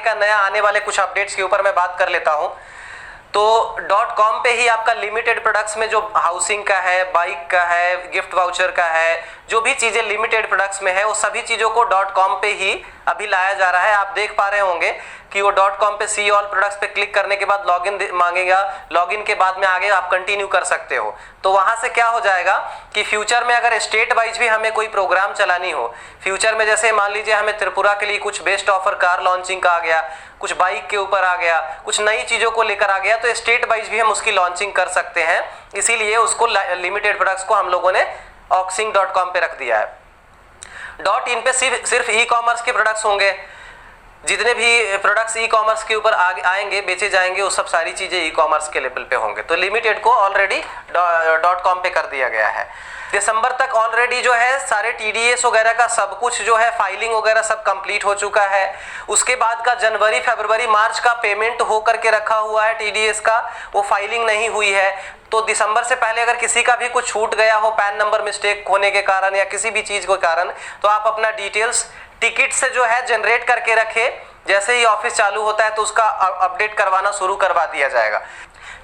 आगे का नया आने वाले कुछ अपडेट्स के ऊपर मैं बात कर लेता हूँ। तो .com पे ही आपका लिमिटेड प्रोडक्ट्स में जो हाउसिंग का है, बाइक का है, गिफ्ट वाउचर का है, जो भी चीज़ें लिमिटेड प्रोडक्ट्स में है वो सभी चीज़ों को .com पे ही अभी लाया जा रहा है। आप देख पा रहे होंगे कि वो .com पे सी ऑल प्रोडक्ट्स पे क्लिक करने के बाद लॉगिन मांगेगा, लॉगिन के बाद में आगे आप कंटिन्यू कर सकते हो। तो वहाँ से क्या हो जाएगा कि फ्यूचर में अगर स्टेट वाइज भी हमें कोई प्रोग्राम चलानी हो, फ्यूचर में जैसे मान लीजिए हमें त्रिपुरा के लिए कुछ बेस्ट ऑफर कार लॉन्चिंग का आ गया, कुछ बाइक के ऊपर आ गया, कुछ नई चीज़ों को लेकर आ गया, तो स्टेट वाइज भी हम उसकी लॉन्चिंग कर सकते हैं। इसीलिए उसको लिमिटेड प्रोडक्ट्स को हम लोगों ने auxing.com पे रख दिया है। .in पे सिर्फ ई कॉमर्स के प्रोडक्ट्स होंगे। जितने भी प्रोडक्ट्स ई कॉमर्स के ऊपर आएंगे, बेचे जाएंगे, वो सब सारी चीज़ें ई कॉमर्स के लेवल पे होंगे। तो लिमिटेड को ऑलरेडी .com पे कर दिया गया है। दिसंबर तक ऑलरेडी जो है सारे TDS वगैरह का सब कुछ जो है फाइलिंग वगैरह सब कंप्लीट हो चुका है। उसके बाद का जनवरी, फरवरी, मार्च का पेमेंट हो करके रखा हुआ है TDS का, वो फाइलिंग नहीं हुई है। तो दिसंबर से पहले अगर किसी का भी कुछ छूट गया हो पैन नंबर मिस्टेक होने के कारण या किसी भी चीज़ के कारण, तो आप अपना डिटेल्स टिकट से जो है जनरेट करके रखे। जैसे ही ऑफिस चालू होता है तो उसका अपडेट करवाना शुरू करवा दिया जाएगा।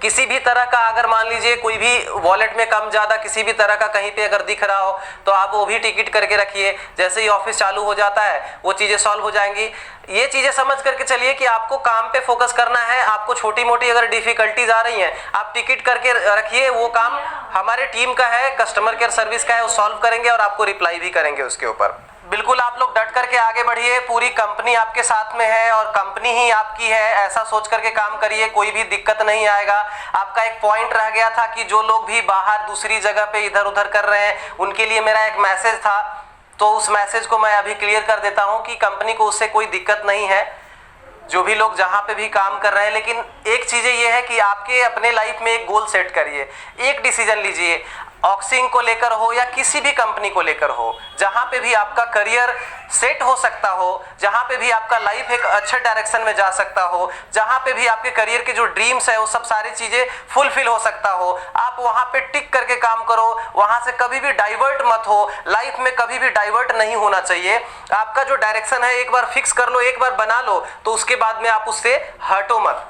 किसी भी तरह का अगर मान लीजिए कोई भी वॉलेट में कम ज़्यादा किसी भी तरह का कहीं पे अगर दिख रहा हो तो आप वो भी टिकट करके रखिए। जैसे ही ऑफिस चालू हो जाता है वो चीज़ें सॉल्व हो जाएंगी। ये चीज़ें समझ करके चलिए कि आपको काम पे फोकस करना है। आपको छोटी मोटी अगर डिफिकल्टीज आ रही हैं, आप टिकट करके रखिए, वो काम हमारे टीम का है, कस्टमर केयर सर्विस का है, वो सॉल्व करेंगे और आपको रिप्लाई भी करेंगे उसके ऊपर। बिल्कुल आप लोग डट करके आगे बढ़िए। पूरी कंपनी आपके साथ में है और कंपनी ही आपकी है, ऐसा सोच करके काम करिए, कोई भी दिक्कत नहीं आएगा। आपका एक पॉइंट रह गया था कि जो लोग भी बाहर दूसरी जगह पे इधर उधर कर रहे हैं उनके लिए मेरा एक मैसेज था, तो उस मैसेज को मैं अभी क्लियर कर देता हूं कि कंपनी को उससे कोई दिक्कत नहीं है, जो भी लोग जहाँ पे भी काम कर रहे हैं। लेकिन एक चीज़ ये है कि आपके अपने लाइफ में एक गोल सेट करिए, एक डिसीजन लीजिए, ऑक्सिंग को लेकर हो या किसी भी कंपनी को लेकर हो, जहाँ पे भी आपका करियर सेट हो सकता हो, जहाँ पे भी आपका लाइफ एक अच्छे डायरेक्शन में जा सकता हो, जहाँ पे भी आपके करियर के जो ड्रीम्स है वो सब सारी चीज़ें फुलफिल हो सकता हो, आप वहाँ पे टिक करके काम करो। वहाँ से कभी भी डाइवर्ट मत हो, लाइफ में कभी भी डाइवर्ट नहीं होना चाहिए। आपका जो डायरेक्शन है एक बार फिक्स कर लो, एक बार बना लो, तो उसके बाद में आप उससे हटो मत।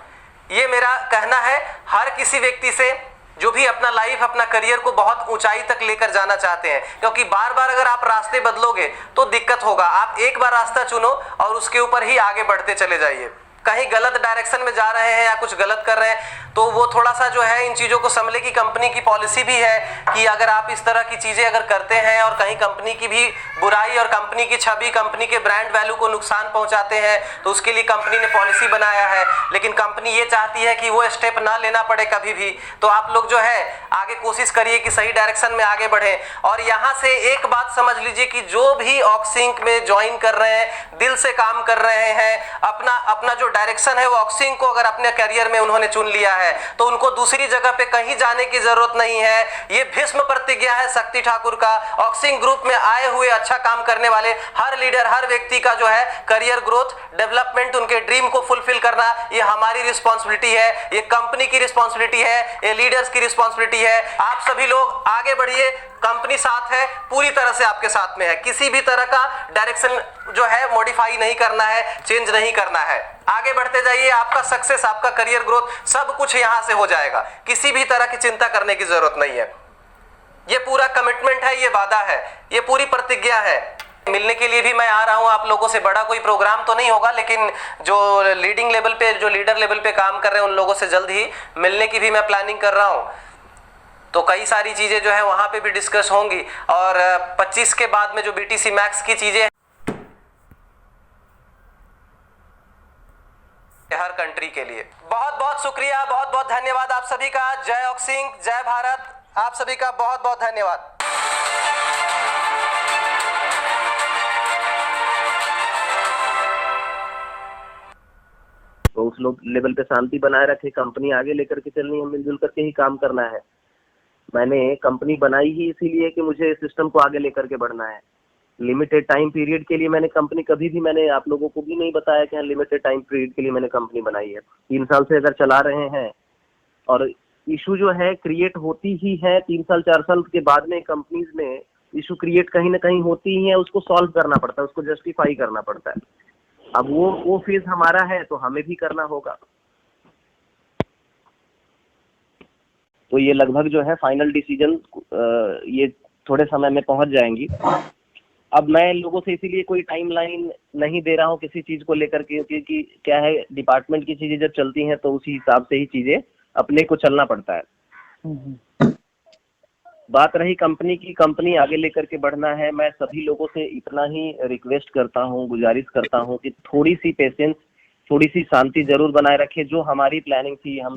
ये मेरा कहना है हर किसी व्यक्ति से जो भी अपना लाइफ, अपना करियर को बहुत ऊंचाई तक लेकर जाना चाहते हैं, क्योंकि बार बार अगर आप रास्ते बदलोगे तो दिक्कत होगा। आप एक बार रास्ता चुनो और उसके ऊपर ही आगे बढ़ते चले जाइए। कहीं गलत डायरेक्शन में जा रहे हैं या कुछ गलत कर रहे हैं तो वो थोड़ा सा जो है इन चीज़ों को संभले कि कंपनी की पॉलिसी भी है कि अगर आप इस तरह की चीज़ें अगर करते हैं और कहीं कंपनी की भी बुराई और कंपनी की छवि, कंपनी के ब्रांड वैल्यू को नुकसान पहुंचाते हैं, तो उसके लिए कंपनी ने पॉलिसी बनाया है। लेकिन कंपनी ये चाहती है कि वो स्टेप ना लेना पड़े कभी भी। तो आप लोग जो है आगे कोशिश करिए कि सही डायरेक्शन में आगे बढ़े। और यहाँ से एक बात समझ लीजिए कि जो भी ऑक्सिंक में ज्वाइन कर रहे हैं, दिल से काम कर रहे हैं, अपना जो डायरेक्शन है वो ऑक्सिंक को अगर अपने करियर में उन्होंने चुन लिया है तो उनको दूसरी जगह पे कहीं जाने की जरूरत नहीं है। ये भीष्म प्रतिज्ञा है शक्ति ठाकुर का। ऑक्सिंक ग्रुप में आए हुए अच्छा काम करने वाले हर लीडर, हर व्यक्ति का जो है करियर ग्रोथ, डेवलपमेंट, उनके ड्रीम को फुलफिल करना, ये हमारी रिस्पॉन्सिबिलिटी है, ये कंपनी की रिस्पॉन्सिबिलिटी है, ये लीडर्स की रिस्पॉन्सिबिलिटी है। आप सभी लोग आगे बढ़िए, कंपनी साथ है, पूरी तरह से आपके साथ में है। किसी भी तरह का डायरेक्शन जो है मॉडिफाई नहीं करना है, चेंज नहीं करना है। आगे बढ़ते जाइए, आपका सक्सेस, आपका करियर ग्रोथ सब कुछ यहां से हो जाएगा। किसी भी तरह की चिंता करने की जरूरत नहीं है। ये पूरा कमिटमेंट है, ये वादा है, ये पूरी प्रतिज्ञा है। मिलने के लिए भी मैं आ रहा हूं आप लोगों से। बड़ा कोई प्रोग्राम तो नहीं होगा, लेकिन जो लीडिंग लेवल पे, जो लीडर लेवल पे काम कर रहे हैं उन लोगों से जल्द ही मिलने की भी मैं प्लानिंग कर रहा हूं। तो कई सारी चीजें जो है वहां पे भी डिस्कस होंगी। और 25 के बाद में जो BTC मैक्स की चीजें हर कंट्री के लिए। बहुत बहुत शुक्रिया, बहुत बहुत धन्यवाद आप सभी का। जय ऑक्सिंक, जय भारत। आप सभी का बहुत बहुत धन्यवाद। तो उस लोग लेवल पे शांति बनाए रखे, कंपनी आगे लेकर के चलनी है, मिलजुल करके ही काम करना है। मैंने कंपनी बनाई ही इसीलिए कि मुझे सिस्टम को आगे लेकर के बढ़ना है। लिमिटेड टाइम पीरियड के लिए मैंने कंपनी, कभी भी मैंने आप लोगों को भी नहीं बताया कि हाँ लिमिटेड टाइम पीरियड के लिए मैंने कंपनी बनाई है। 3 साल से अगर चला रहे हैं और इशू जो है क्रिएट होती ही है 3 साल 4 साल के बाद में, कंपनीज में इशू क्रिएट कहीं ना कहीं होती ही है, उसको सॉल्व करना पड़ता है, उसको जस्टिफाई करना पड़ता है। अब वो फेज हमारा है तो हमें भी करना होगा। तो ये लगभग जो है फाइनल डिसीजन ये थोड़े समय में पहुंच जाएंगी। अब मैं लोगों से इसीलिए कोई टाइमलाइन नहीं दे रहा हूं किसी चीज को लेकर के, क्योंकि क्या है, डिपार्टमेंट की चीजें जब चलती हैं तो उसी हिसाब से ही चीजें अपने को चलना पड़ता है। बात रही कंपनी की, कंपनी आगे लेकर के बढ़ना है। मैं सभी लोगों से इतना ही रिक्वेस्ट करता हूं, गुजारिश करता हूं कि थोड़ी सी पेशेंस, थोड़ी सी शांति जरूर बनाए रखें। जो हमारी प्लानिंग थी, हम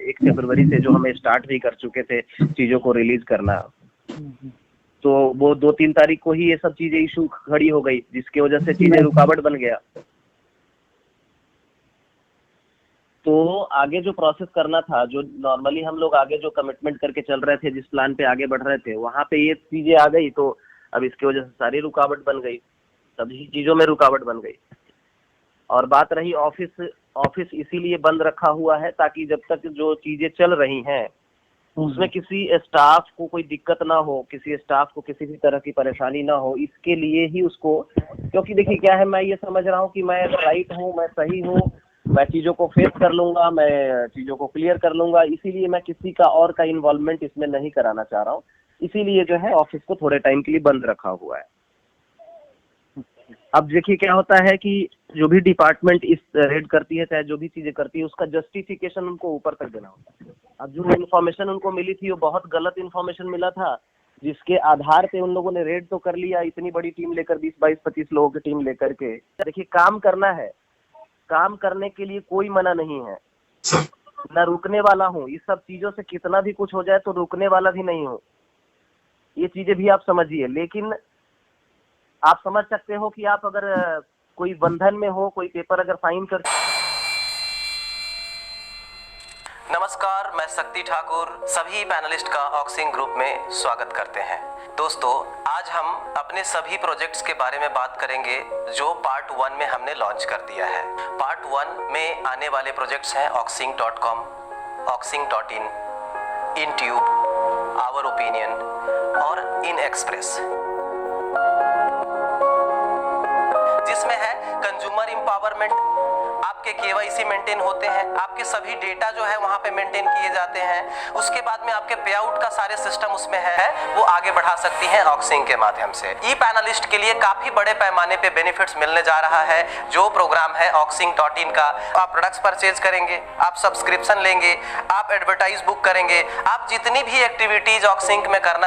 1 फरवरी से जो हमें स्टार्ट भी कर चुके थे चीजों को रिलीज करना, तो वो 2-3 तारीख को ही ये सब चीजें इशू खड़ी हो गई, जिसकी वजह से चीजें रुकावट बन गया। तो आगे जो प्रोसेस करना था, जो नॉर्मली हम लोग आगे जो कमिटमेंट करके चल रहे थे, जिस प्लान पे आगे बढ़ रहे थे, वहां पे ये चीजें आ गई, तो अब इसकी वजह से सारी रुकावट बन गई, सभी चीजों में रुकावट बन गई। और बात रही ऑफिस इसीलिए बंद रखा हुआ है ताकि जब तक जो चीजें चल रही हैं उसमें किसी स्टाफ को कोई दिक्कत ना हो, किसी स्टाफ को किसी भी तरह की परेशानी ना हो, इसके लिए ही उसको, क्योंकि देखिए क्या है, मैं ये समझ रहा हूँ कि मैं राइट हूँ, मैं सही हूँ, मैं चीजों को फेस कर लूंगा, मैं चीजों को क्लियर कर लूंगा, इसीलिए मैं किसी का और का इन्वॉल्वमेंट इसमें नहीं कराना चाह रहा हूँ। इसीलिए जो है ऑफिस को थोड़े टाइम के लिए बंद रखा हुआ है। अब देखिए क्या होता है कि जो भी डिपार्टमेंट इस रेड करती है, चाहे जो भी चीजें करती है, उसका जस्टिफिकेशन उनको ऊपर तक देना होता है। अब जो इन्फॉर्मेशन उनको मिली थी वो बहुत गलत इन्फॉर्मेशन मिला था, जिसके आधार पे उन लोगों ने रेड तो कर लिया, इतनी बड़ी टीम लेकर, 20-22-25 लोगों की टीम लेकर के। देखिए काम करना है, काम करने के लिए कोई मना नहीं है, मैं रुकने वाला हूँ। इस सब चीजों से कितना भी कुछ हो जाए तो रुकने वाला भी नहीं हूँ, ये चीजें भी आप समझिए। लेकिन आप समझ सकते हो कि आप अगर कोई बंधन में हो, कोई पेपर अगर साइन कर। नमस्कार, मैं शक्ति ठाकुर सभी पैनलिस्ट का ऑक्सिंग ग्रुप में स्वागत करते हैं। दोस्तों, आज हम अपने सभी प्रोजेक्ट्स के बारे में बात करेंगे जो पार्ट 1 में हमने लॉन्च कर दिया है। पार्ट 1 में आने वाले प्रोजेक्ट्स हैं auxing.com, auxing.in, InTube, Our Opinion और InExpress, जिसमें है कंज्यूमर एम्पावरमेंट, आपके केवाईसी मेंटेन होते हैं, आपके सभी डेटा जो है वहां पे मेंटेन किए जाते हैं। उसके बाद में आपके पे आउट का सारे सिस्टम उसमें है, वो आगे बढ़ा सकती हैं ऑक्सिंग के माध्यम से। ई पैनलिस्ट के लिए काफी बड़े पैमाने पे बेनिफिट्स मिलने जा रहा है। जो प्रोग्राम है auxing.in का, आप प्रोडक्ट्स परचेज करेंगे, आप सब्सक्रिप्शन लेंगे, आप एडवर्टाइज बुक करेंगे, आप जितनी भी एक्टिविटीज ऑक्सिंग में करना